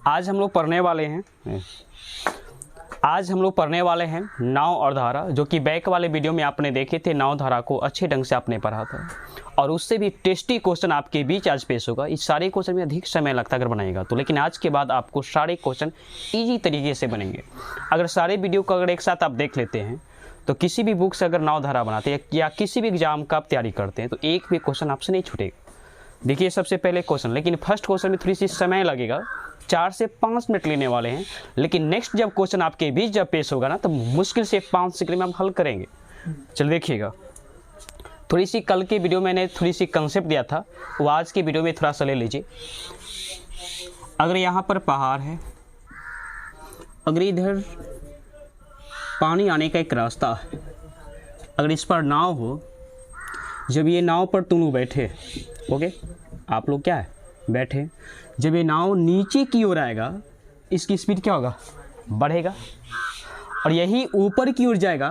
आज हम लोग पढ़ने वाले हैं नाव और धारा, जो कि बैक वाले वीडियो में आपने देखे थे। नाव धारा को अच्छे ढंग से आपने पढ़ा था और उससे भी टेस्टी क्वेश्चन आपके बीच आज पेश होगा। इस सारे क्वेश्चन में अधिक समय लगता अगर बनाएगा तो, लेकिन आज के बाद आपको सारे क्वेश्चन ईजी तरीके से बनेंगे। अगर सारे वीडियो को अगर एक साथ आप देख लेते हैं तो किसी भी बुक से अगर नाव धारा बनाते हैं या किसी भी एग्जाम का आप तैयारी करते हैं तो एक भी क्वेश्चन आपसे नहीं छूटेगा। देखिए सबसे पहले क्वेश्चन, लेकिन फर्स्ट क्वेश्चन में थोड़ी सी समय लगेगा, 4 से 5 मिनट लेने वाले हैं। लेकिन नेक्स्ट जब क्वेश्चन आपके बीच जब पेश होगा ना तो मुश्किल से 5 सेकंड में हम हल करेंगे। चल देखिएगा, थोड़ी सी कल के वीडियो मैंने थोड़ी सी कंसेप्ट दिया था, वो आज के वीडियो में थोड़ा सा ले लीजिए। अगर यहाँ पर पहाड़ है, अगर इधर पानी आने का एक रास्ता है, अगर इस पर नाव हो, जब ये नाव पर तुम लोग बैठे, ओके, आप लोग क्या है बैठे, जब ये नाव नीचे की ओर आएगा इसकी स्पीड क्या होगा, बढ़ेगा, और यही ऊपर की ओर जाएगा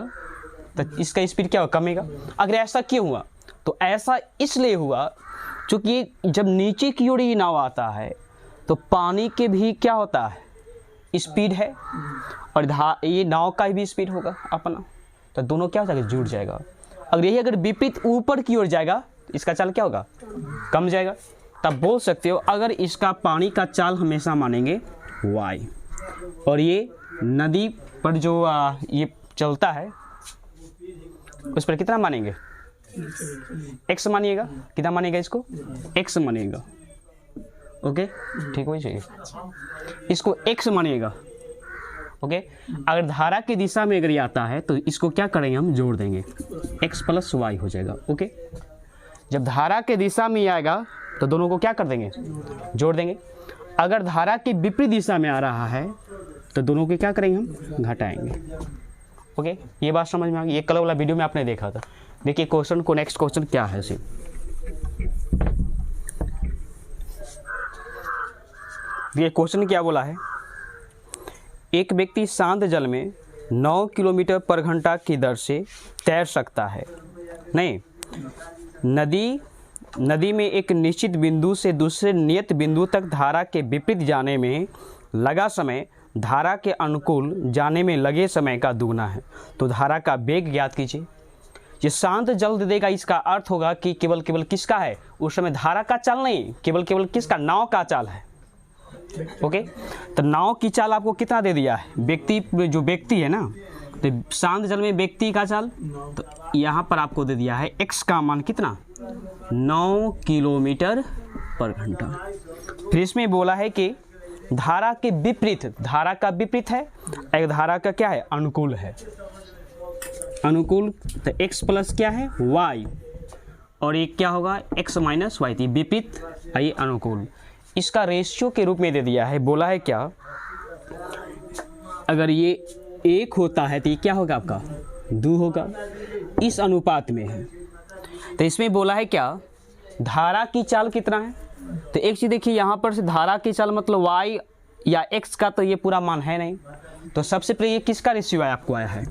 तो इसका स्पीड क्या होगा, कमेगा। अगर ऐसा क्यों हुआ, तो ऐसा इसलिए हुआ क्योंकि जब नीचे की ओर ये नाव आता है तो पानी के भी क्या होता है, स्पीड है, और ये नाव का भी स्पीड होगा अपना, तो दोनों क्या हो जाएगा, जुड़ जाएगा। अगर यही अगर विपरीत ऊपर की ओर जाएगा तो इसका चाल क्या होगा, कम जाएगा। तब बोल सकते हो अगर इसका पानी का चाल हमेशा मानेंगे y, और ये नदी पर जो ये चलता है उस पर कितना मानेंगे, x मानिएगा, कितना मानेगा इसको, x मानिएगा, ओके, ठीक हो चाहिए, इसको x मानिएगा, ओके। अगर धारा की दिशा में अगर ये आता है तो इसको क्या करेंगे, हम जोड़ देंगे, x + y हो जाएगा, ओके। जब धारा के दिशा में आएगा तो दोनों को क्या कर देंगे, जोड़ देंगे। अगर धारा की विपरीत दिशा में आ रहा है तो दोनों को क्या करेंगे, हम घटाएंगे, ओके। ये बात समझ में आ गई, ये कल वाला वीडियो में आपने देखा था। देखिए क्वेश्चन को, नेक्स्ट क्वेश्चन क्या है इसे, ये क्वेश्चन क्या बोला है, एक व्यक्ति शांत जल में 9 किलोमीटर पर घंटा की दर से तैर सकता है। नहीं, नदी में एक निश्चित बिंदु से दूसरे नियत बिंदु तक धारा के विपरीत जाने में लगा समय धारा के अनुकूल जाने में लगे समय का दुगना है। तो धारा का वेग ज्ञात कीजिए। ये शांत जल दे देगा, इसका अर्थ होगा कि केवल किसका है, उस समय धारा का चाल नहीं, केवल किसका, नाव का चाल है, ओके। तो नाव की चाल आपको कितना दे दिया है, जो व्यक्ति है ना, तो शांत जल में व्यक्ति का चाल, तो यहाँ पर आपको दे दिया है x का मान कितना, 9 किलोमीटर पर घंटा। फिर इसमें बोला है कि धारा के विपरीत, धारा का विपरीत है, एक धारा का क्या है, अनुकूल है, अनुकूल, तो x प्लस क्या है, y, और एक क्या होगा, x माइनस y, थी विपरीत, ये अनुकूल। इसका रेशियो के रूप में दे दिया है, बोला है क्या, अगर ये 1 होता है तो ये क्या होगा आपका 2 होगा, इस अनुपात में है। तो इसमें बोला है क्या, धारा की चाल कितना है, तो एक चीज़ देखिए, यहाँ पर से धारा की चाल मतलब y या x का तो ये पूरा मान है नहीं, तो सबसे पहले ये किसका रेशियो आया, आपको आया है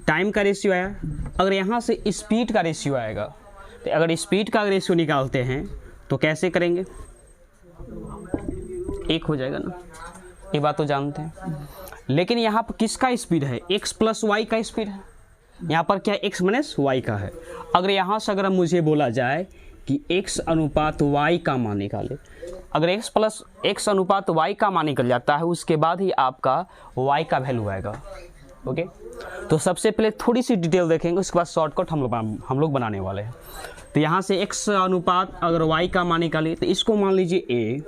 टाइम का रेशियो आया। अगर यहाँ से स्पीड का रेशियो आएगा, तो अगर स्पीड का रेशियो निकालते हैं तो कैसे करेंगे, 1 हो जाएगा ना, ये बात तो जानते हैं। लेकिन यहाँ पर किसका स्पीड है, x + y का स्पीड है, यहाँ पर क्या x - y का है। अगर यहाँ से अगर मुझे बोला जाए कि x अनुपात y का मान निकाले, अगर x अनुपात y का मान निकल जाता है, उसके बाद ही आपका y का वैल्यू आएगा, ओके। तो सबसे पहले थोड़ी सी डिटेल देखेंगे, उसके बाद शॉर्टकट हम लोग बनाने वाले हैं। तो यहाँ से x अनुपात अगर y का मान निकाले तो इसको मान लीजिए a,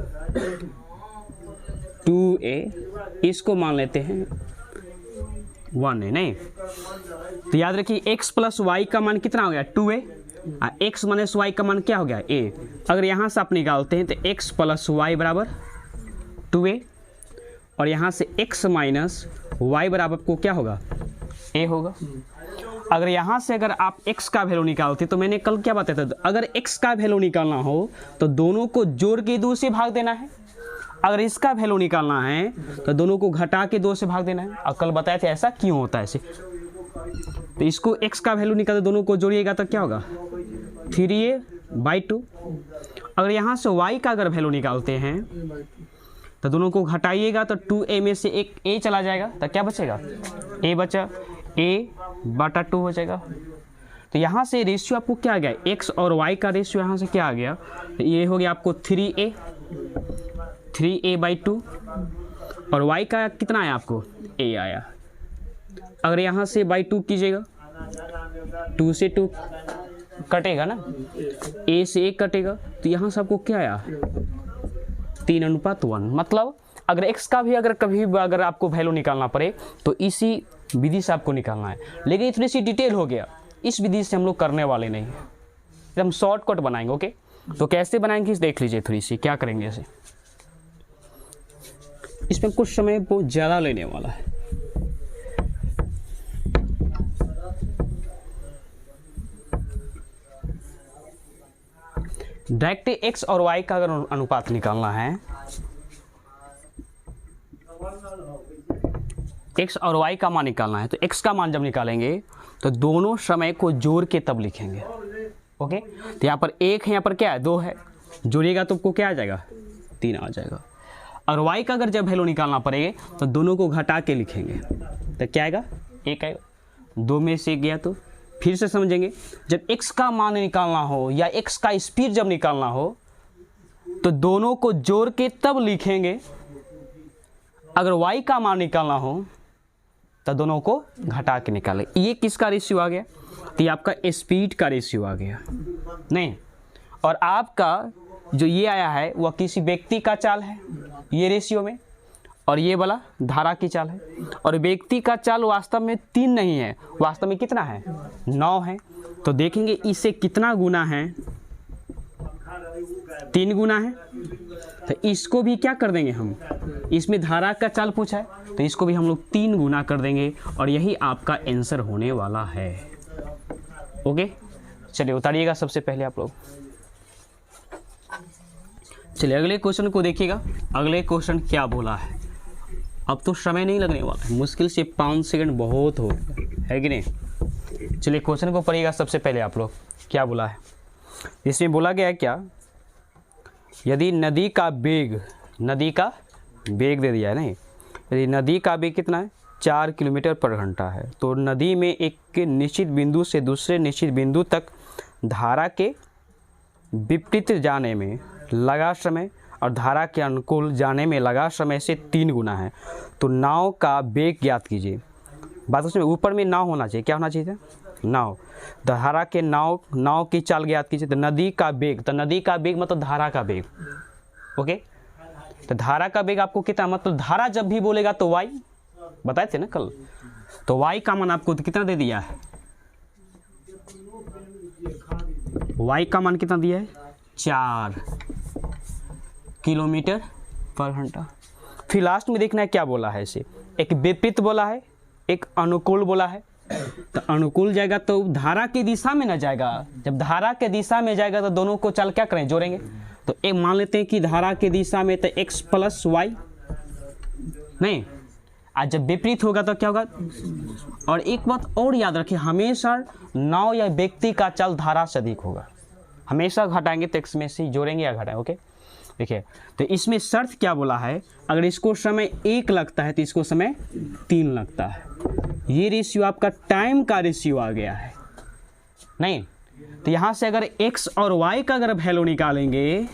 2a, इसको मान लेते हैं 1a, नहीं, तो याद रखिए x + y का मान कितना हो गया, 2a, x - y का मान क्या हो गया, a। अगर यहाँ से आप निकालते हैं तो x + y बराबर 2a, और यहाँ से x - y बराबर को क्या होगा, a होगा। अगर यहाँ से अगर आप x का वैल्यू निकालते, तो मैंने कल क्या बताया था, अगर x का वैल्यू निकालना हो तो दोनों को जोड़ के 2 से भाग देना है, अगर इसका वैल्यू निकालना है तो दोनों को घटा के 2 से भाग देना है। और कल बताए थे ऐसा क्यों होता है ऐसे, तो इसको x का वैल्यू निकालते दोनों को जोड़िएगा तो क्या होगा, 3a/2, अगर यहाँ से y का अगर वैल्यू निकालते हैं तो दोनों को घटाइएगा तो 2a में से एक a चला जाएगा तो क्या बचेगा, a बचा, a/2 हो जाएगा। तो यहाँ से रेशियो आपको क्या आ गया, x और y का रेशियो यहाँ से क्या आ गया, तो ये हो गया आपको 3a/2 और y का कितना आया आपको, a आया। अगर यहाँ से बाई 2 कीजिएगा, 2 से 2 कटेगा ना, a से 1 कटेगा, तो यहाँ से आपको क्या आया 3:1। मतलब अगर x का भी अगर कभी अगर आपको वैल्यू निकालना पड़े तो इसी विधि से आपको निकालना है, लेकिन ये थोड़ी सी डिटेल हो गया, इस विधि से हम लोग करने वाले नहीं हैं, हम शॉर्टकट बनाएंगे। ओके, तो कैसे बनाएंगे देख लीजिए, थोड़ी सी क्या करेंगे इसे, इसमें कुछ समय बहुत ज़्यादा लेने वाला है। डायरेक्ट x और y का अगर अनुपात निकालना है, x और y का मान निकालना है, तो x का मान जब निकालेंगे तो दोनों समय को जोड़ के तब लिखेंगे। ओके, तो यहाँ पर 1 है, यहाँ पर क्या है 2 है, जोड़िएगा तो आपको क्या आ जाएगा 3 आ जाएगा। और y का अगर जब वैल्यू निकालना पड़ेगा तो दोनों को घटा के लिखेंगे, तो क्या आएगा 1 आएगा, 2 में से गया तो फिर से समझेंगे, जब x का मान निकालना हो या x का स्पीड जब निकालना हो तो दोनों को जोड़ के तब लिखेंगे। अगर y का मान निकालना हो तो दोनों को घटा के निकालें। ये किसका रेशियो आ गया, तो ये आपका स्पीड का रेशियो आ गया नहीं, और आपका जो ये आया है वह किसी व्यक्ति का चाल है ये रेशियो में, और ये वाला धारा की चाल है। और व्यक्ति का चाल वास्तव में 3 नहीं है, वास्तव में कितना है 9 है। तो देखेंगे इससे कितना गुना है, 3 गुना है, तो इसको भी क्या कर देंगे हम, इसमें धारा का चाल पूछा है तो इसको भी हम लोग 3 गुना कर देंगे और यही आपका आंसर होने वाला है। ओके, चलिए उतारिएगा सबसे पहले आप लोग। चलिए अगले क्वेश्चन को देखिएगा, अगले क्वेश्चन क्या बोला है। अब तो समय नहीं लगने वाला है, मुश्किल से 5 सेकंड बहुत हो है कि नहीं। चलिए क्वेश्चन को पढ़िएगा सबसे पहले आप लोग, क्या बोला है। इसमें बोला गया है क्या, यदि नदी का वेग दे दिया है नहीं, यदि नदी का वेग कितना है 4 किलोमीटर पर घंटा है, तो नदी में एक निश्चित बिंदु से दूसरे निश्चित बिंदु तक धारा के विपरीत जाने में लगा समय और धारा के अनुकूल जाने में लगा समय से 3 गुना है, तो नाव का वेग ज्ञात कीजिए। बात उसमें ऊपर में नाव होना चाहिए, क्या होना चाहिए था नाव, धारा के नाव की चाल ज्ञात कीजिए। तो नदी का वेग, तो नदी का वेग मतलब धारा का वेग। ओके, तो धारा का वेग आपको कितना, मतलब धारा जब भी बोलेगा तो y बताए थे ना कल, तो y का मान आपको तो कितना दे दिया है, y का मान कितना दिया है 4 किलोमीटर पर घंटा। फिर लास्ट में देखना है क्या बोला है, इसे एक विपरीत बोला है, एक अनुकूल बोला है। तो अनुकूल जाएगा तो धारा की दिशा में ना जाएगा, जब धारा के दिशा में जाएगा तो दोनों को चाल क्या करें जोड़ेंगे। तो एक मान लेते हैं कि धारा की दिशा में तो x + y नहीं, आज जब विपरीत होगा तो क्या होगा। और एक बात और याद रखिए, हमेशा नाव या व्यक्ति का चाल धारा से अधिक होगा, हमेशा घटाएंगे तो x में से जोड़ेंगे या घटाएंगे। ओके, देखिए तो इसमें शर्त क्या बोला है, अगर इसको समय 1 लगता है तो इसको समय 3 लगता है। ये रेशियो आपका टाइम का रेशियो आ गया है नहीं। तो यहाँ से अगर x और y का अगर वैल्यू निकालेंगे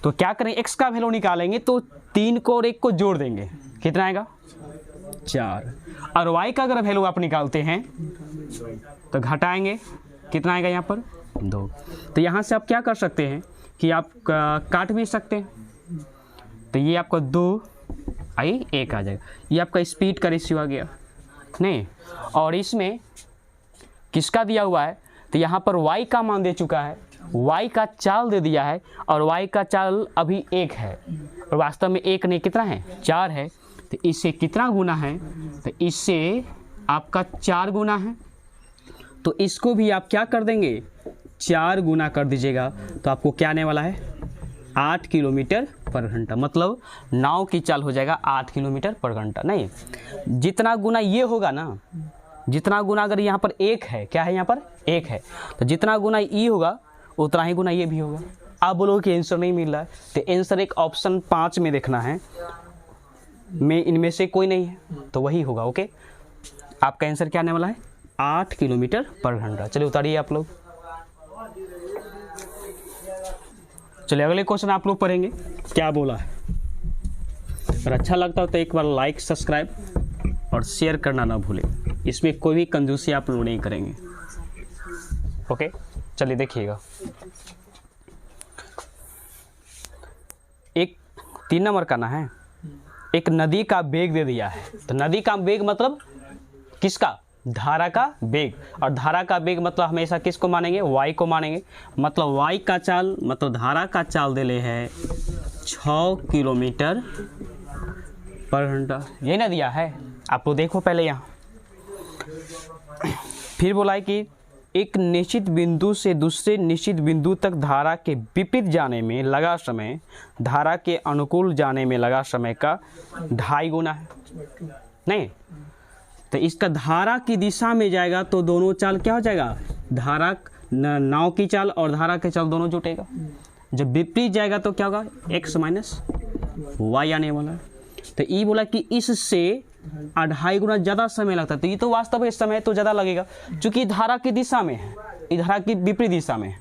तो क्या करें, x का वैल्यू निकालेंगे तो 3 को और 1 को जोड़ देंगे, कितना आएगा 4। और y का अगर वैल्यू आप निकालते हैं तो घटाएंगे, कितना आएगा यहाँ पर 2। तो यहाँ से आप क्या कर सकते हैं कि आप काट भी सकते हैं, तो ये आपका 2 आई 1 आ जाएगा। ये आपका स्पीड का रेशियो आ गया नहीं। और इसमें किसका दिया हुआ है, तो यहाँ पर y का मान दे चुका है, y का चाल दे दिया है, और y का चाल अभी 1 है और वास्तव में 1 नहीं कितना है 4 है। तो इससे कितना गुना है, तो इससे आपका 4 गुना है, तो इसको भी आप क्या कर देंगे 4 गुना कर दीजिएगा, तो आपको क्या आने वाला है 8 किलोमीटर पर घंटा। मतलब नाव की चाल हो जाएगा 8 किलोमीटर पर घंटा नहीं। जितना गुना ये होगा ना, जितना गुना अगर यहाँ पर 1 है, क्या है यहाँ पर 1 है, तो जितना गुना ये होगा उतना ही गुना ये भी होगा। आप बोलोगे कि आंसर नहीं मिल रहा है, तो आंसर एक ऑप्शन 5 में देखना है, में इनमें से कोई नहीं है तो वही होगा। ओके, आपका आंसर क्या आने वाला है? 8 किलोमीटर पर घंटा। चलिए उतारिए आप लोग। चलिए अगले क्वेश्चन आप लोग पढ़ेंगे क्या बोला है। अगर अच्छा लगता हो तो एक बार लाइक, सब्सक्राइब और शेयर करना ना भूलें। इसमें कोई भी कंजूसी आप लोग नहीं करेंगे। ओके, चलिए देखिएगा। एक 3 नंबर का ना है, एक नदी का वेग दे दिया है। तो नदी का वेग मतलब किसका? धारा का वेग। और धारा का वेग मतलब हमेशा किसको मानेंगे? y को मानेंगे। मतलब y का चाल, मतलब धारा का चाल दे ले है 6 किलोमीटर पर घंटा। ये ना दिया है आपको, देखो पहले यहाँ। फिर बोला है कि एक निश्चित बिंदु से दूसरे निश्चित बिंदु तक धारा के विपरीत जाने में लगा समय धारा के अनुकूल जाने में लगा समय का 2.5 गुना है। नहीं तो इसका धारा की दिशा में जाएगा तो दोनों चाल क्या हो जाएगा? धारा नाव की चाल और धारा के चाल दोनों जुटेगा। जब विपरीत जाएगा तो क्या होगा? x माइनस y आने वाला है। तो ये बोला कि इससे 2.5 गुना ज़्यादा समय लगता है। तो ये तो वास्तव में समय तो ज़्यादा लगेगा, क्योंकि धारा की दिशा में है, ये धारा की विपरीत दिशा में है,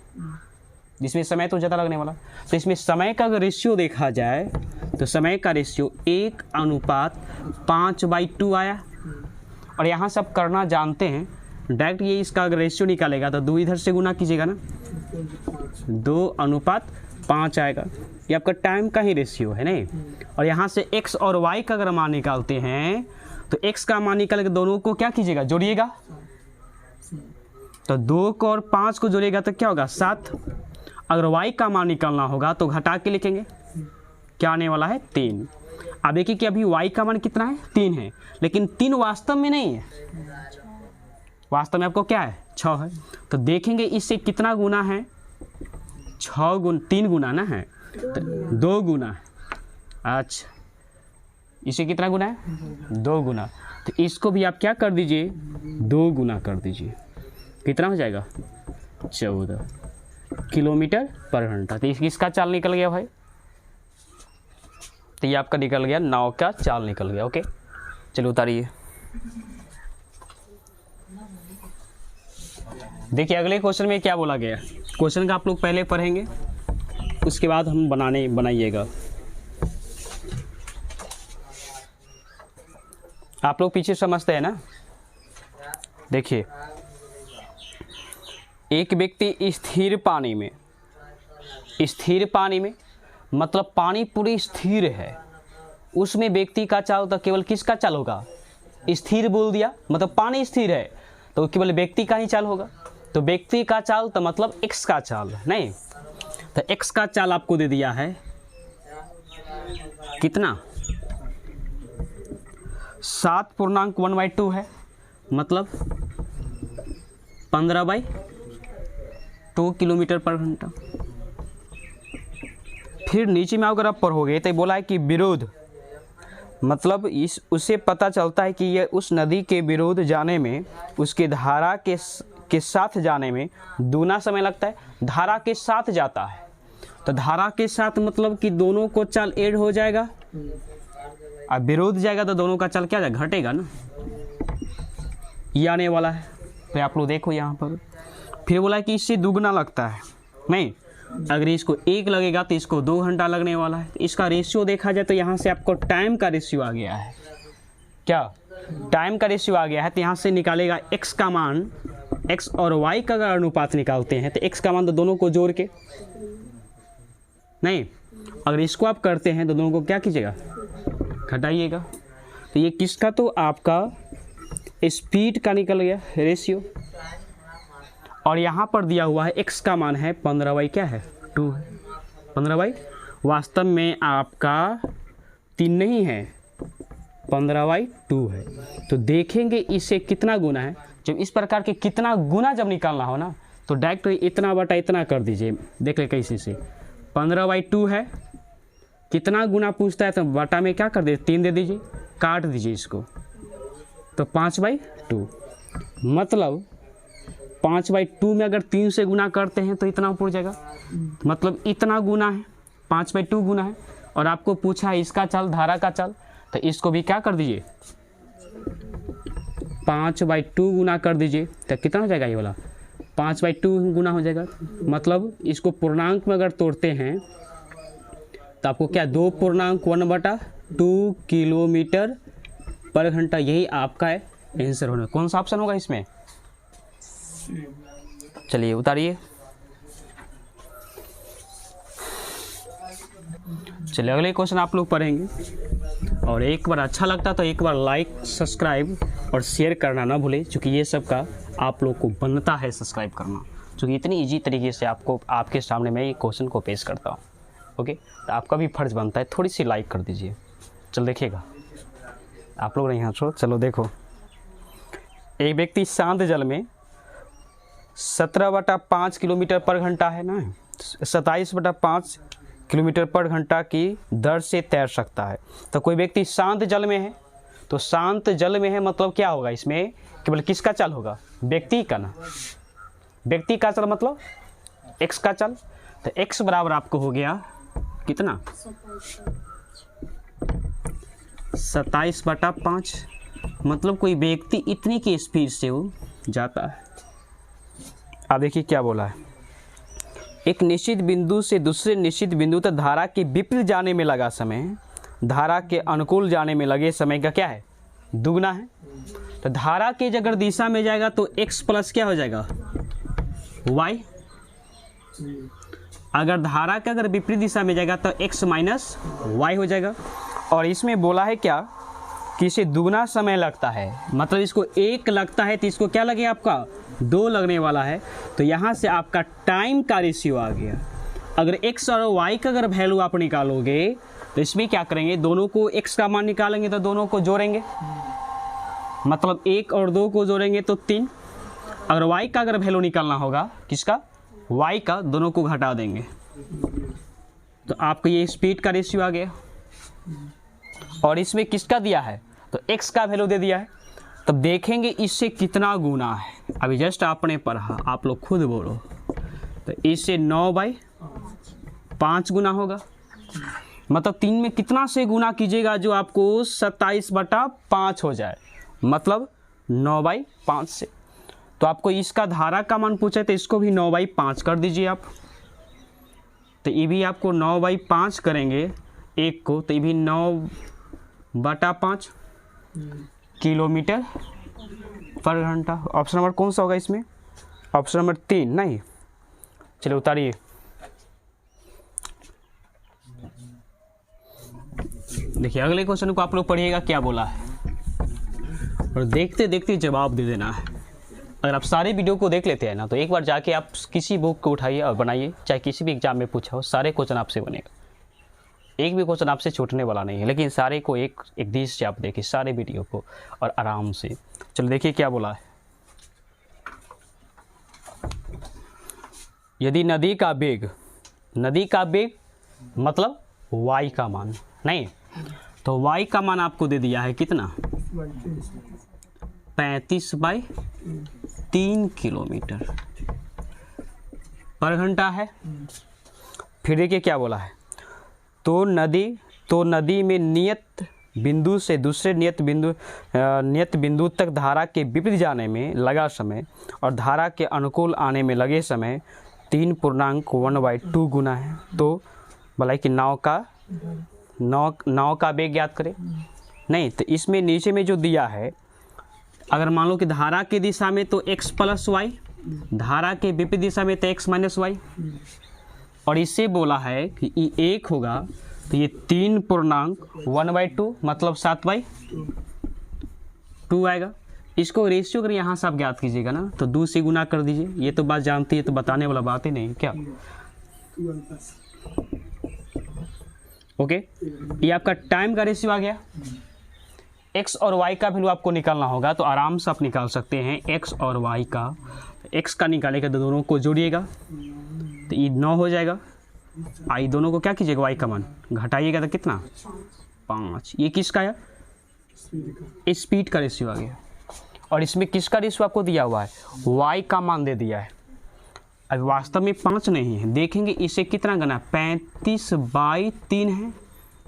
जिसमें समय तो ज़्यादा लगने वाला। तो इसमें समय का अगर रेशियो देखा जाए तो समय का रेशियो 1:5/2 आया। और यहाँ सब करना जानते हैं, डायरेक्ट ये इसका अगर रेशियो निकालेगा तो 2 इधर से गुना कीजिएगा ना, 2:5 आएगा। ये आपका टाइम का ही रेशियो है नहीं। और यहाँ से x और y का अगर मान निकालते हैं तो x का मान निकाल के दोनों को क्या कीजिएगा? जोड़िएगा। तो 2 को और 5 को जोड़िएगा तो क्या होगा? 7। अगर y का मान निकालना होगा तो घटा के लिखेंगे, क्या आने वाला है? 3। अब देखिए कि अभी y का मान कितना है? 3 है, लेकिन 3 वास्तव में नहीं है, वास्तव में आपको क्या है? 6 है। तो देखेंगे इससे कितना गुना है? 3 गुना ना है, तो 2 गुना है। अच्छा, इसे कितना गुना है? 2 गुना। तो इसको भी आप क्या कर दीजिए? 2 गुना कर दीजिए। कितना हो जाएगा? 14 किलोमीटर पर घंटा। तो इसका चाल निकल गया भाई। तो ये आपका निकल गया, नाव का चाल निकल गया। ओके, चलो उतारिए। देखिए अगले क्वेश्चन में क्या बोला गया। क्वेश्चन का आप लोग पहले पढ़ेंगे, उसके बाद हम बनाइएगा। आप लोग पीछे समझते हैं ना। देखिए, एक व्यक्ति स्थिर पानी में मतलब पानी पूरी स्थिर है, उसमें व्यक्ति का चाल तो केवल किसका चाल होगा? स्थिर बोल दिया, मतलब पानी स्थिर है तो केवल व्यक्ति का ही चाल होगा। तो व्यक्ति का चाल तो मतलब x का चाल नहीं। तो x का चाल आपको दे दिया है कितना? 7.1/2 है, मतलब 15/2 किलोमीटर पर घंटा। फिर नीचे में अगर आप पढ़ोगे तो बोला है कि विरोध, मतलब उससे पता चलता है कि यह उस नदी के विरोध जाने में उसके धारा के साथ जाने में दूना समय लगता है। धारा के साथ जाता है तो धारा के साथ मतलब कि दोनों को चाल ऐड हो जाएगा। अब विरोध जाएगा तो दोनों का चाल क्या जाएगा? घटेगा ना। ये आने वाला है। तो आप लोग देखो यहाँ पर फिर बोला कि इससे दुगना लगता है नहीं। अगर इसको 1 लगेगा तो इसको 2 घंटा लगने वाला है। तो इसका रेशियो देखा जाए तो यहाँ से आपको टाइम का रेशियो आ गया है। क्या टाइम का रेशियो आ गया है? तो यहाँ से निकालेगा x का मान, x और y का अगर अनुपात निकालते हैं तो x का मान तो दोनों को जोड़ के नहीं, अगर इसको आप करते हैं तो दोनों को क्या कीजिएगा? घटाइएगा। तो ये किसका? तो आपका स्पीड का निकल गया रेशियो। और यहाँ पर दिया हुआ है x का मान है 15/2 क्या है? 2 है। 15/2 वास्तव में आपका 3 नहीं है, 15/2 है। तो देखेंगे इससे कितना गुना है। जब इस प्रकार के कितना गुना जब निकालना हो ना तो डायरेक्ट इतना बटा इतना कर दीजिए। देख ले कैसे से 15/2 है, कितना गुना पूछता है तो बटा में क्या कर दे? 3 दे दीजिए, काट दीजिए इसको, तो 5/2 मतलब 5/2 में अगर 3 से गुना करते हैं तो इतना ऊपर जाएगा, मतलब इतना गुना है, 5/2 गुना है। और आपको पूछा है इसका चल, धारा का चल, तो इसको भी क्या कर दीजिए 5/2 गुना कर दीजिए, तो कितना हो जाएगा ये वाला 5/2 गुना हो जाएगा। मतलब इसको पूर्णांक में अगर तोड़ते हैं तो आपको क्या 2 पूर्णांक 1/2 किलोमीटर पर घंटा, यही आपका है आंसर होना। कौन सा ऑप्शन होगा इसमें? चलिए उतारिए। चलिए अगले क्वेश्चन आप लोग पढ़ेंगे। और एक बार अच्छा लगता तो एक बार लाइक, सब्सक्राइब और शेयर करना ना भूले, क्योंकि ये सब का आप लोग को बनता है सब्सक्राइब करना, क्योंकि इतनी इजी तरीके से आपको आपके सामने मैं ये क्वेश्चन को पेश करता हूँ। ओके, तो आपका भी फर्ज बनता है थोड़ी सी लाइक कर दीजिए। चल देखिएगा, आप लोग नहीं यहाँ छोड़, चलो देखो। एक व्यक्ति शांत जल में 17/5 किलोमीटर पर घंटा है ना, 27/5 किलोमीटर पर घंटा की दर से तैर सकता है। तो कोई व्यक्ति शांत जल में है, तो शांत जल में है मतलब क्या होगा, इसमें केवल किसका चल होगा? व्यक्ति का ना, व्यक्ति का चल मतलब x का चल। तो x बराबर आपको हो गया कितना 27/5, मतलब कोई व्यक्ति इतनी की स्पीड से वो जाता है। अब देखिए क्या बोला है, एक निश्चित बिंदु से दूसरे निश्चित बिंदु तक धारा के विपरीत जाने में लगा समय धारा के अनुकूल जाने में लगे समय का क्या है? दुगना है। तो धारा के अगर दिशा में जाएगा तो x प्लस क्या हो जाएगा? y। अगर धारा के अगर विपरीत दिशा में जाएगा तो x माइनस y हो जाएगा। और इसमें बोला है क्या कि इसे दुगना समय लगता है, मतलब इसको 1 लगता है तो इसको क्या लगेगा आपका 2 लगने वाला है। तो यहाँ से आपका टाइम का रेशियो आ गया। अगर x और y का अगर वैल्यू आप निकालोगे तो इसमें क्या करेंगे, दोनों को x का मान निकालेंगे तो दोनों को जोड़ेंगे, मतलब 1 और 2 को जोड़ेंगे तो 3। अगर y का अगर वैल्यू निकालना होगा, किसका? y का, दोनों को घटा देंगे तो आपको ये स्पीड का रेशियो आ गया। और इसमें किसका दिया है? तो x का वैल्यू दे दिया है। तब देखेंगे इससे कितना गुना है। अभी जस्ट आपने पढ़ा, आप लोग खुद बोलो। तो इससे 9/5 गुना होगा, मतलब 3 में कितना से गुना कीजिएगा जो आपको 27/5 हो जाए, मतलब 9/5 से। तो आपको इसका धारा का मान पूछा है तो इसको भी 9/5 कर दीजिए आप। तो ये भी आपको 9/5 करेंगे एक को, तो ये भी 9/5 किलोमीटर पर घंटा। ऑप्शन नंबर कौन सा होगा इसमें? ऑप्शन नंबर 3 नहीं। चलिए उतारिए। देखिए अगले क्वेश्चन को आप लोग पढ़िएगा क्या बोला है, और देखते देखते जवाब दे देना है। अगर आप सारे वीडियो को देख लेते हैं ना, तो एक बार जाके आप किसी बुक को उठाइए और बनाइए, चाहे किसी भी एग्जाम में पूछा हो, सारे क्वेश्चन आपसे बनेगा, एक भी क्वेश्चन आपसे छूटने वाला नहीं है। लेकिन सारे को एक दृष्टि से आप देखिए सारे वीडियो को और आराम से। चलो देखिए क्या बोला है। यदि नदी का वेग मतलब y का मान नहीं, तो y का मान आपको दे दिया है कितना 35/3 किलोमीटर पर घंटा है। फिर देखिए क्या बोला है, तो नदी में नियत बिंदु से दूसरे नियत बिंदु तक धारा के विपरीत जाने में लगा समय और धारा के अनुकूल आने में लगे समय 3.1/2 गुना है। तो बोला कि नाव का वेग ज्ञात करें। नहीं, तो इसमें नीचे में जो दिया है, अगर मान लो कि धारा की दिशा में तो x प्लस वाई, धारा के विपरीत दिशा में तो x माइनस वाई। और इससे बोला है कि ये 1 होगा तो ये 3.1/2 मतलब 7/2 आएगा। इसको रेशियो अगर यहाँ से आप ज्ञात कीजिएगा ना तो 2 से गुना कर दीजिए। ये तो बात जानती है, तो बताने वाला बात ही नहीं क्या। ओके, ये आपका टाइम का रेशियो आ गया। x और y का वैल्यू आपको निकालना होगा तो आराम से आप निकाल सकते हैं x और y का। x का निकालेगा तो दोनों को जोड़िएगा तो ये 9 हो जाएगा। आई दोनों को क्या कीजिएगा, y का मान घटाइएगा तो कितना 5। ये किसका है? स्पीड का रेशियो आ गया। और इसमें किसका रेशियो आपको दिया हुआ है, y का मान दे दिया है। अब वास्तव में 5 नहीं है, देखेंगे इसे कितना गुना, 35/3 है,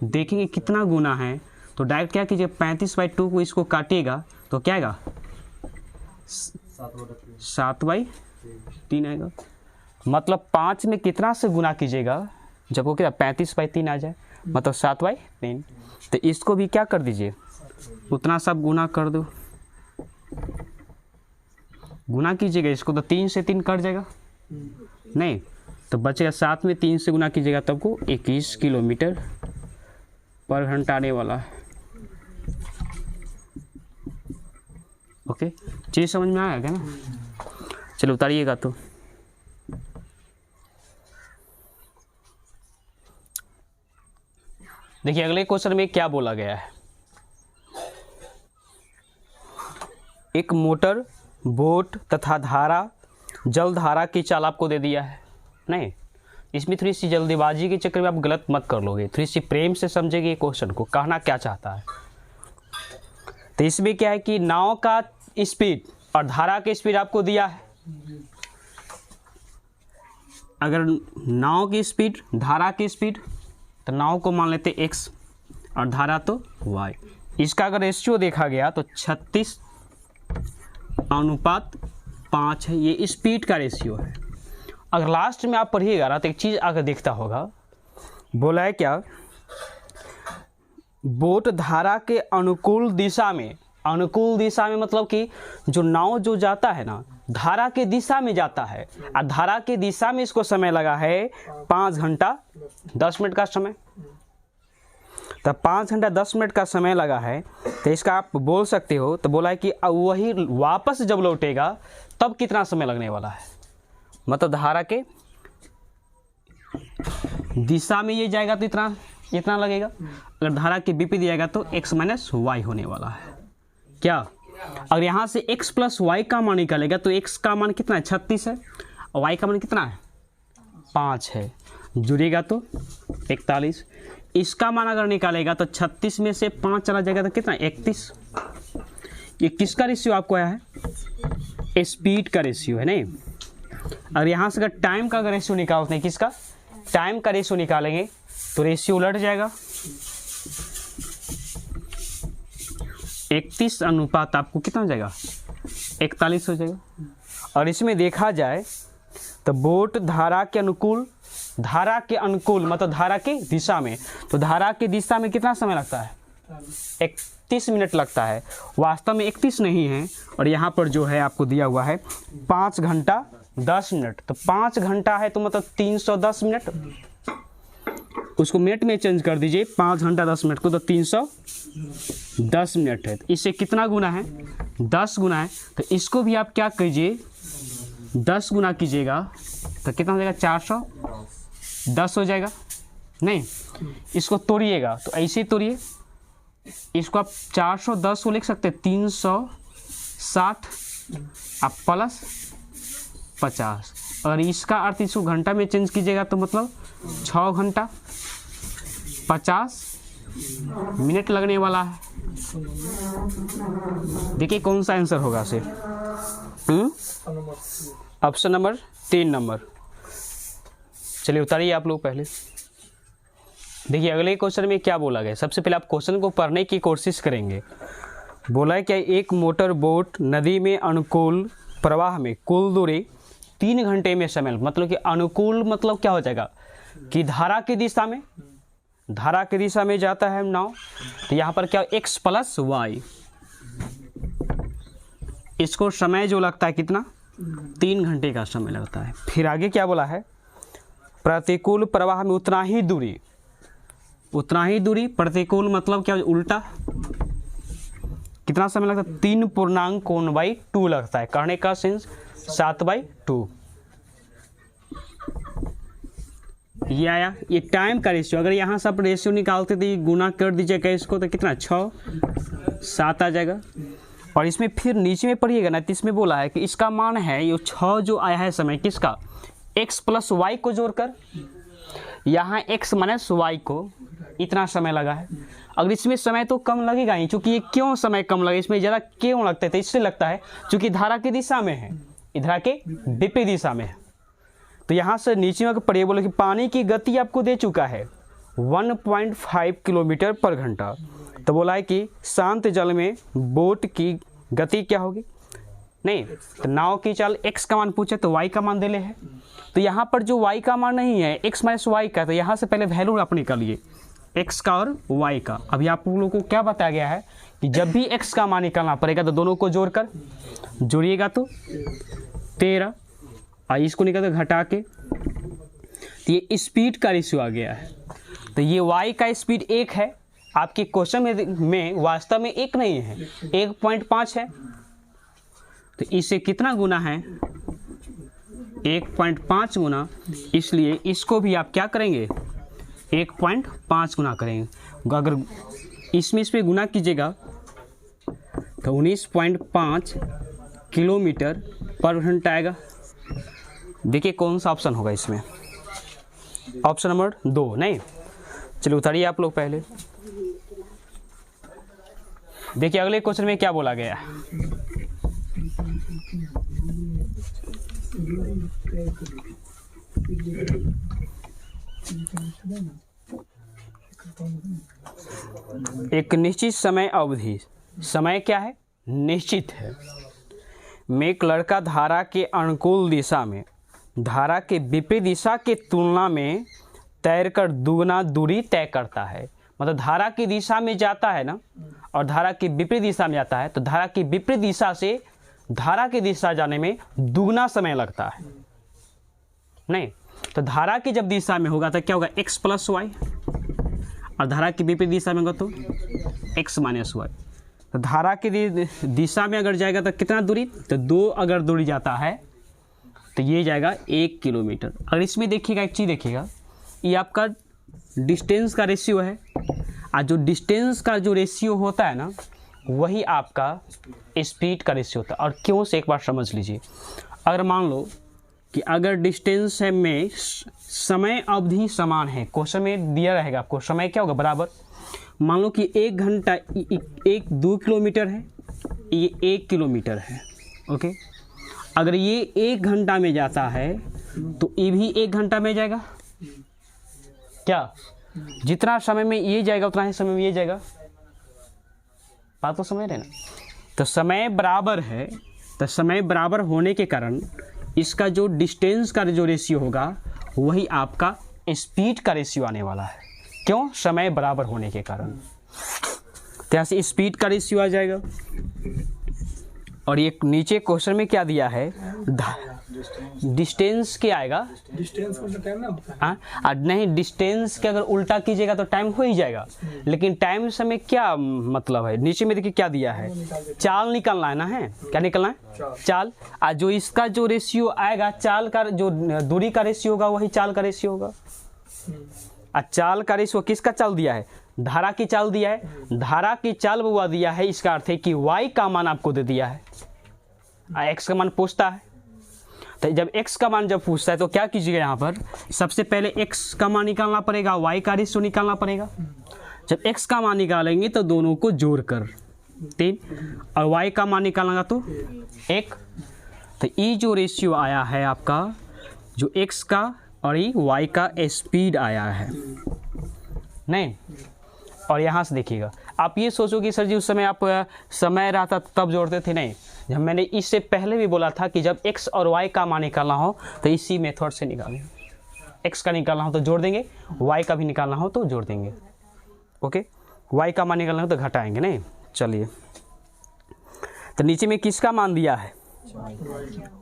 देखेंगे कितना गुना है। तो डायरेक्ट क्या कीजिए, 35/2 को इसको काटिएगा तो क्या आएगा, 7/3 आएगा। मतलब 5 में कितना से गुना कीजिएगा, जब वो क्या 35/3 आ जाए, मतलब 7/3। तो इसको भी क्या कर दीजिए, उतना सब गुना कर दो, गुना कीजिएगा इसको, तो 3 से 3 कट जाएगा नहीं, तो बचेगा 7 में 3 से गुना कीजिएगा तब को 21 किलोमीटर पर घंटा आने वाला है। ओके, चीज़ समझ में आया क्या ना। चलो उतारिएगा। तो देखिए अगले क्वेश्चन में क्या बोला गया है, एक मोटर, बोट तथा धारा, जल धारा की चाल आपको दे दिया है। नहीं, इसमें थोड़ी सी जल्दीबाजी के चक्कर में आप गलत मत कर लोगे, थोड़ी सी प्रेम से समझेंगे क्वेश्चन को, कहना क्या चाहता है। तो इसमें क्या है कि नाव का स्पीड और धारा की स्पीड आपको दिया है। अगर नाव की स्पीड, धारा की स्पीड, तो नाव को मान लेते x और धारा तो y। इसका अगर रेशियो देखा गया तो 36:5 है, ये स्पीड का रेशियो है। अगर लास्ट में आप पढ़िएगा ना तो एक चीज़ अगर देखता होगा, बोला है क्या, बोट धारा के अनुकूल दिशा में, अनुकूल दिशा में मतलब कि जो नाव जो जाता है ना धारा के दिशा में जाता है, और धारा के दिशा में इसको समय लगा है 5 घंटा 10 मिनट का समय। तब 5 घंटा 10 मिनट का समय लगा है, तो इसका आप बोल सकते हो, तो बोला है कि वही वापस जब लौटेगा तब कितना समय लगने वाला है, मतलब धारा के दिशा में ये जाएगा तो इतना लगेगा, अगर धारा के विपरीत जाएगा तो x - y होने वाला है। क्या, अगर यहाँ से x + y का मान निकालेगा तो x का मान कितना है, 36 है, और y का मान कितना है, 5 है, जुड़ेगा तो 41। इसका मान अगर निकालेगा तो 36 में से 5 चला जाएगा तो कितना, 31। ये किसका रेशियो आपको आया है, स्पीड का रेशियो है। नहीं, अगर यहाँ से अगर टाइम का अगर रेशियो निकालते हैं, किसका, टाइम का रेशियो निकालेंगे तो रेशियो उलट जाएगा, 31 अनुपात आपको कितना हो जाएगा, 41 हो जाएगा। और इसमें देखा जाए तो बोट धारा के अनुकूल, धारा के अनुकूल मतलब धारा के दिशा में, तो धारा के दिशा में कितना समय लगता है, 31 मिनट लगता है। वास्तव में 31 नहीं है, और यहाँ पर जो है आपको दिया हुआ है 5 घंटा 10 मिनट, तो 5 घंटा है तो मतलब 310 मिनट, उसको मिनट में चेंज कर दीजिए, 5 घंटा 10 मिनट को तो 310 मिनट है। इससे कितना गुना है, 10 गुना है, तो इसको भी आप क्या कीजिए, 10 गुना कीजिएगा तो कितना हो जाएगा, 410 हो जाएगा। नहीं, इसको तोड़िएगा तो ऐसे ही तोड़िए, इसको आप 410 को लिख सकते हैं 360 आप प्लस 50। अगर इसका अर्थ इसको घंटा में चेंज कीजिएगा तो मतलब 6 घंटा 50 मिनट लगने वाला है। देखिए कौन सा आंसर होगा सिर्फ, ऑप्शन नंबर 3 नंबर। चलिए उतारिए आप लोग पहले। देखिए अगले क्वेश्चन में क्या बोला गया, सबसे पहले आप क्वेश्चन को पढ़ने की कोशिश करेंगे। बोला है क्या, एक मोटर बोट नदी में अनुकूल प्रवाह में कुल दूरी 3 घंटे में समय, मतलब कि अनुकूल मतलब क्या हो जाएगा कि धारा की दिशा में, धारा की दिशा में जाता है नाव, तो यहाँ पर क्या x + y, इसको समय जो लगता है कितना, 3 घंटे का समय लगता है। फिर आगे क्या बोला है, प्रतिकूल प्रवाह में उतना ही दूरी, उतना ही दूरी, प्रतिकूल मतलब क्या, उल्टा, कितना समय लगता है, 3.1/2 लगता है, करने का सेंस 7/2। ये आया, ये टाइम का रेशियो। अगर यहाँ से आप रेशियो निकालते तो गुना कर दीजिएगा इसको तो कितना, 6 7 आ जाएगा। और इसमें फिर नीचे में पढ़िएगा ना, तो इसमें बोला है कि इसका मान है ये 6 जो आया है समय किसका, x + y को जोड़कर, यहाँ x - y को इतना समय लगा है, अगर इसमें समय तो कम लगेगा ही, क्योंकि ये क्यों समय कम लगे, इसमें ज़्यादा क्यों लगता है, तो इससे लगता है क्योंकि धारा की दिशा में है, धारा के विपरीत दिशा में है। तो यहाँ से नीचे में पढ़िए, बोले कि पानी की गति आपको दे चुका है 1.5 किलोमीटर पर घंटा। तो बोला है कि शांत जल में बोट की गति क्या होगी, नहीं तो नाव की चाल x का मान पूछे तो y का मान दे ले है। तो यहाँ पर जो y का मान नहीं है, x माइनस वाई का, तो यहाँ से पहले वैल्यू आप निकालिए x का और y का। अभी आप लोगों को क्या बताया गया है कि जब भी x का मान निकालना पड़ेगा तो दोनों को जोड़कर जोड़िएगा तो 13, और इसको निकाल घटा के, तो ये स्पीड का रेशियो आ गया है। तो ये y का स्पीड 1 है, आपके क्वेश्चन में वास्तव में 1 नहीं है, 1.5 है। तो इससे कितना गुना है, 1.5 गुना, इसलिए इसको भी आप क्या करेंगे 1.5 गुना करेंगे। अगर इसमें इस पर गुना कीजिएगा तो 19.5 किलोमीटर पर घंटा आएगा। देखिए कौन सा ऑप्शन होगा इसमें, ऑप्शन नंबर 2 नहीं। चलिए उतारिए आप लोग पहले, देखिए अगले क्वेश्चन में क्या बोला गया है। एक निश्चित समय अवधि, समय क्या है, निश्चित है, में एक लड़का धारा के अनुकूल दिशा में धारा के विपरीत दिशा के तुलना में तैरकर दुगना दूरी तय करता है। मतलब धारा की दिशा में जाता है ना, और धारा की विपरीत दिशा में जाता है, तो धारा की विपरीत दिशा से धारा की दिशा जाने में दुगना समय लगता है, नहीं तो धारा की जब दिशा में होगा तो क्या होगा x प्लस वाई, और धारा की विपरीत दिशा में होगा तो x माइनस वाई। तो धारा की दिशा में अगर जाएगा तो कितना दूरी, तो 2 अगर दूरी जाता है तो ये जाएगा 1 किलोमीटर। अगर इसमें देखिएगा एक चीज़ देखिएगा, ये आपका डिस्टेंस का रेशियो है, और जो डिस्टेंस का जो रेशियो होता है ना वही आपका स्पीड का रेशियो होता है। और क्यों से एक बार समझ लीजिए, अगर मान लो कि अगर डिस्टेंस है में समय अवधि समान है, क्वेश्चन में दिया रहेगा आपको समय क्या होगा बराबर, मान लो कि 1 घंटा 2 किलोमीटर है, ये 1 किलोमीटर है, ओके। अगर ये 1 घंटा में जाता है तो ये भी 1 घंटा में जाएगा, क्या जितना समय में ये जाएगा उतना ही समय में ये जाएगा, बात तो समझ रहे ना। तो समय बराबर है, तो समय बराबर होने के कारण इसका जो डिस्टेंस का जो रेशियो होगा वही आपका स्पीड का रेशियो आने वाला है। क्यों, समय बराबर होने के कारण। तो यहाँ से स्पीड का रेशियो आ जाएगा। और ये नीचे क्वेश्चन में क्या दिया है, डिस्टेंस क्या आएगा, डिस्टेंस का टाइम ना होता है। हाँ नहीं, डिस्टेंस के अगर उल्टा कीजिएगा तो टाइम हो ही जाएगा, लेकिन टाइम समय क्या मतलब है, नीचे में देखिए क्या दिया है, चाल निकालना है ना, है क्या निकालना है, चाल। और जो इसका जो रेशियो आएगा, चाल का जो दूरी का रेशियो होगा वही चाल का रेशियो होगा। और चाल का रेशियो किसका चाल दिया है, धारा की चाल दिया है, धारा की चाल बुआ दिया है, इसका अर्थ है कि y का मान आपको दे दिया है, x का मान पूछता है। तो जब x का मान जब पूछता है तो क्या कीजिएगा, यहाँ पर सबसे पहले x का मान निकालना पड़ेगा, y का रेशियो निकालना पड़ेगा। जब x का मान निकालेंगे तो दोनों को जोड़कर 3, और y का मान निकालेंगे तो 1। तो ये जो रेशियो आया है आपका, जो x का और ये y का स्पीड आया है, नहीं। और यहाँ से देखिएगा, आप ये सोचो कि सर जी उस समय आप समय रहता तब जोड़ते थे, नहीं। जब मैंने इससे पहले भी बोला था कि जब x और y का मान निकालना हो तो इसी मेथड से निकालेंगे, x का निकालना हो तो जोड़ देंगे, y का भी निकालना हो तो जोड़ देंगे, ओके। y का मान निकालना हो तो घटाएंगे, नहीं। चलिए, तो नीचे में किसका मान दिया है,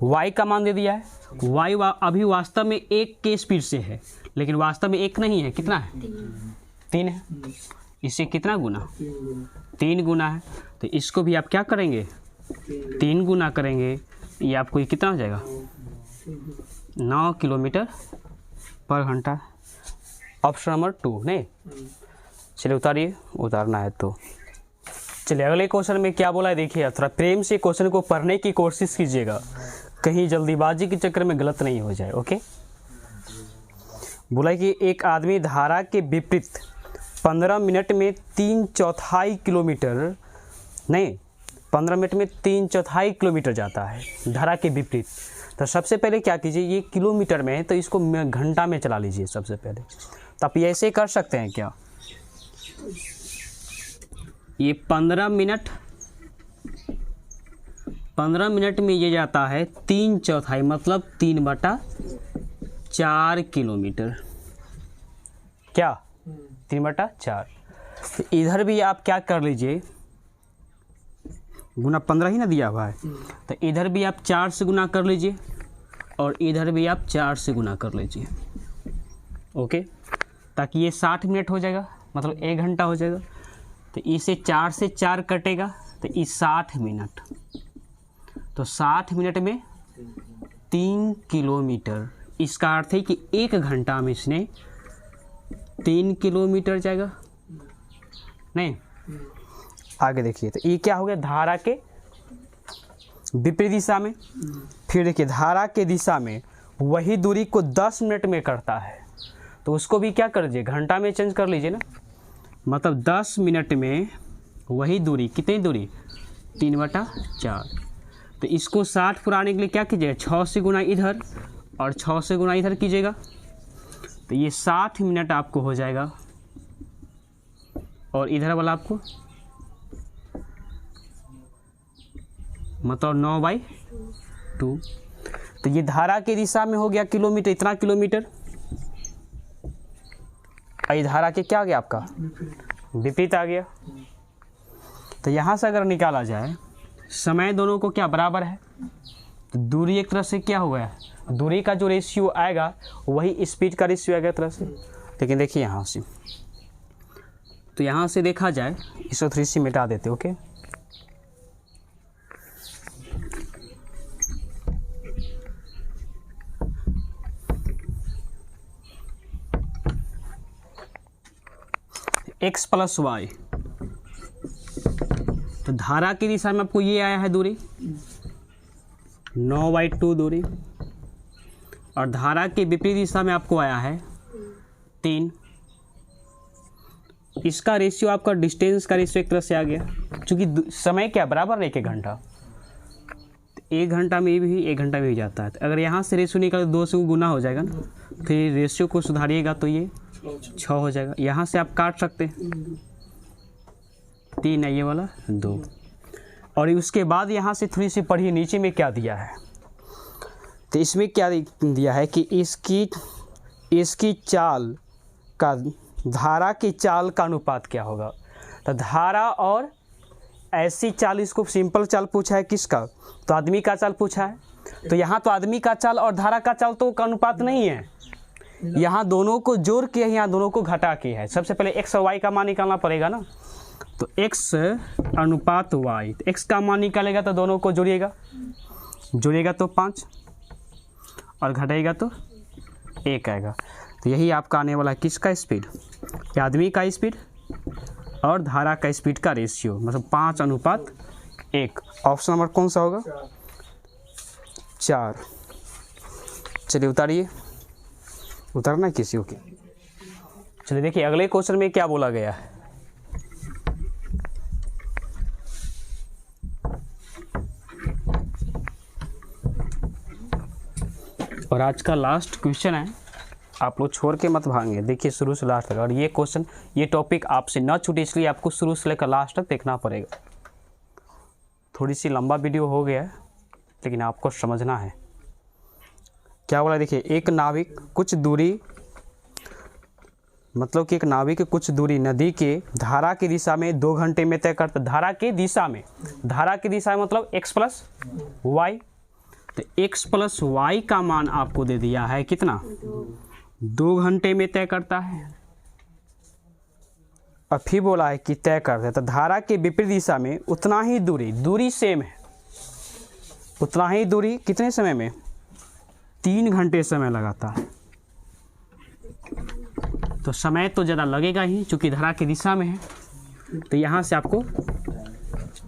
y का मान दे दिया है। y अभी वास्तव में 1 के स्पीड से है, लेकिन वास्तव में 1 नहीं है, कितना है, 3 है। इससे कितना गुना, 3 गुना है। तो इसको भी आप क्या करेंगे, 3 गुना करेंगे, ये आपको ये कितना हो जाएगा, 9 किलोमीटर पर घंटा। ऑप्शन नंबर 2 नहीं। चलिए उतारिए, उतारना है तो। चलिए अगले क्वेश्चन में क्या बोला है देखिए, थोड़ा प्रेम से क्वेश्चन को पढ़ने की कोशिश कीजिएगा, कहीं जल्दीबाजी के चक्कर में गलत नहीं हो जाए, ओके। बोला कि एक आदमी धारा के विपरीत 15 मिनट में 3/4 किलोमीटर, नहीं 15 मिनट में 3/4 किलोमीटर जाता है धारा के विपरीत। तो सबसे पहले क्या कीजिए, ये किलोमीटर में है तो इसको घंटा में चला लीजिए सबसे पहले। तो आप ये ऐसे कर सकते हैं क्या, ये 15 मिनट में ये जाता है 3/4 मतलब 3/4 किलोमीटर, क्या 3/4। तो इधर भी आप क्या कर लीजिए, गुना 15 ही ना दिया हुआ है, तो इधर भी आप 4 से गुना कर लीजिए और इधर भी आप 4 से गुना कर लीजिए। ओके, ताकि ये 60 मिनट हो जाएगा, मतलब 1 घंटा हो जाएगा। तो इसे 4 से 4 कटेगा तो ये 60 मिनट, तो 60 मिनट में 3 किलोमीटर। इसका अर्थ है कि 1 घंटा में इसने 3 किलोमीटर जाएगा। नहीं, आगे देखिए, तो ये क्या हो गया, धारा के विपरीत दिशा में। फिर देखिए धारा के दिशा में वही दूरी को 10 मिनट में करता है, तो उसको भी क्या कर लीजिए, घंटा में चेंज कर लीजिए ना। मतलब 10 मिनट में वही दूरी, कितनी दूरी, 3/4। तो इसको 60 पुराने के लिए क्या कीजिएगा, 6 से गुना इधर और 6 से गुना इधर कीजिएगा, तो ये 60 मिनट आपको हो जाएगा। और इधर वाला आपको मतलब 9/2। तो ये धारा की दिशा में हो गया किलोमीटर, इतना किलोमीटर। और धारा के क्या आ गया आपका, विपरीत आ गया। तो यहाँ से अगर निकाला जाए, समय दोनों को क्या बराबर है, तो दूरी एक तरह से क्या हुआ है, दूरी का जो रेशियो आएगा वही स्पीड का रेशियो आएगा एक तरह से। लेकिन देखिए यहाँ से, तो यहाँ से देखा जाए, इसको 3C मिटा देते। ओके, x + y, तो धारा की दिशा में आपको ये आया है दूरी 9/2 दूरी, और धारा के विपरीत दिशा में आपको आया है 3। इसका रेशियो आपका डिस्टेंस का रेशियो एक तरह से आ गया, क्योंकि समय क्या बराबर है 1 घंटा, 1 घंटा में भी 1 घंटा में भी जाता है। तो अगर यहाँ से रेशियो निकाले 2 से गुना हो जाएगा ना, फिर रेशियो को सुधारिएगा तो ये 6 हो जाएगा। यहाँ से आप काट सकते हैं, 3 है ये वाला 2। और उसके बाद यहाँ से 3 से पढ़िए नीचे में क्या दिया है। तो इसमें क्या दिया है कि इसकी चाल का, धारा की चाल का अनुपात क्या होगा। तो धारा और ऐसी चाल, इसको सिंपल चाल पूछा है किसका, तो आदमी का चाल पूछा है। तो यहाँ तो आदमी का चाल और धारा का चाल तो का अनुपात नहीं है, यहाँ दोनों को जोड़ के, यहाँ दोनों को घटा के है। सबसे पहले x और y का मान निकालना पड़ेगा ना, तो x अनुपात y, तो x का मान निकालेगा तो दोनों को जोड़िएगा तो 5 और घटाएगा तो 1 आएगा। तो यही आपका आने वाला है किसका स्पीड, आदमी का स्पीड और धारा का स्पीड का रेशियो, मतलब 5:1। ऑप्शन नंबर कौन सा होगा, 4। चलिए उतारिए, उतारना है किसी को। चलिए देखिए अगले क्वेश्चन में क्या बोला गया है। और आज का लास्ट क्वेश्चन है, आप लोग छोड़ के मत भागेंगे, देखिए शुरू से लास्ट तक। और ये क्वेश्चन, ये टॉपिक आपसे न छूटे, इसलिए आपको शुरू से लेकर लास्ट तक देखना पड़ेगा। थोड़ी सी लंबा वीडियो हो गया है, लेकिन आपको समझना है क्या बोला। देखिए एक नाविक कुछ दूरी, मतलब कि एक नाविक कुछ दूरी नदी के धारा की दिशा में 2 घंटे में तय करता। धारा की दिशा में मतलब x + y। तो x + y का मान आपको दे दिया है कितना, 2 घंटे में तय करता है। और फिर बोला है कि तय करता है, तो धारा के विपरीत दिशा में उतना ही दूरी सेम है, उतना ही दूरी कितने समय में, 3 घंटे समय लगाता है। तो समय तो ज़्यादा लगेगा ही, चूँकि धारा की दिशा में है। तो यहाँ से आपको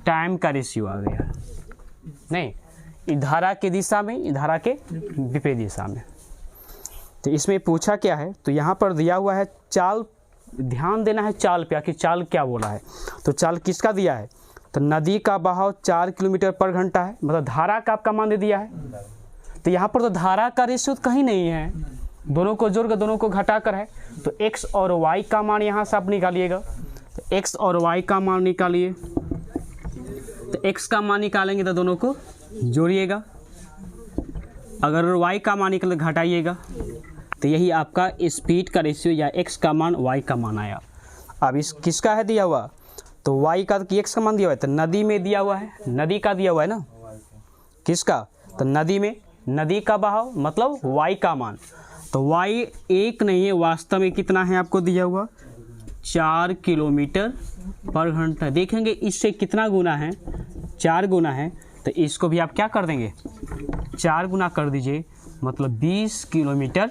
टाइम का रेशियो आ गया, नहीं धारा की दिशा में, धारा के विपरीत दिशा में। तो इसमें पूछा क्या है, तो यहाँ पर दिया हुआ है चाल ध्यान देना है चाल पे, कि चाल क्या बोला है। तो चाल किसका दिया है, तो नदी का बहाव 4 किलोमीटर पर घंटा है, मतलब धारा का आपका मान दे दिया है। तो यहाँ पर तो धारा का रेशियो कहीं नहीं है, दोनों को जोड़कर दोनों को घटाकर है। तो x और y का मान यहाँ से आप निकालिएगा। तो x और y का मान निकालिए, तो x का मान निकालेंगे तो दोनों को जोड़िएगा, अगर y का मान निकले घटाइएगा। तो यही आपका स्पीड का रेशियो या x का मान y का मान आया। अब इस किसका है दिया हुआ, तो y का कि x का मान दिया हुआ है, तो नदी में दिया हुआ है, नदी का दिया हुआ है ना, किसका, तो नदी में, नदी का बहाव मतलब y का मान। तो y एक नहीं है, वास्तव में कितना है आपको दिया हुआ, 4 किलोमीटर पर घंटा। देखेंगे इससे कितना गुना है, 4 गुना है, तो इसको भी आप क्या कर देंगे, 4 गुना कर दीजिए, मतलब 20 किलोमीटर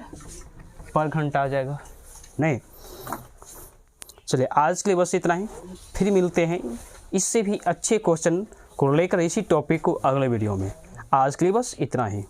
पर घंटा आ जाएगा। नहीं, चलिए आज के लिए बस इतना ही, फिर मिलते हैं इससे भी अच्छे क्वेश्चन को लेकर इसी टॉपिक को अगले वीडियो में। आज के लिए बस इतना ही।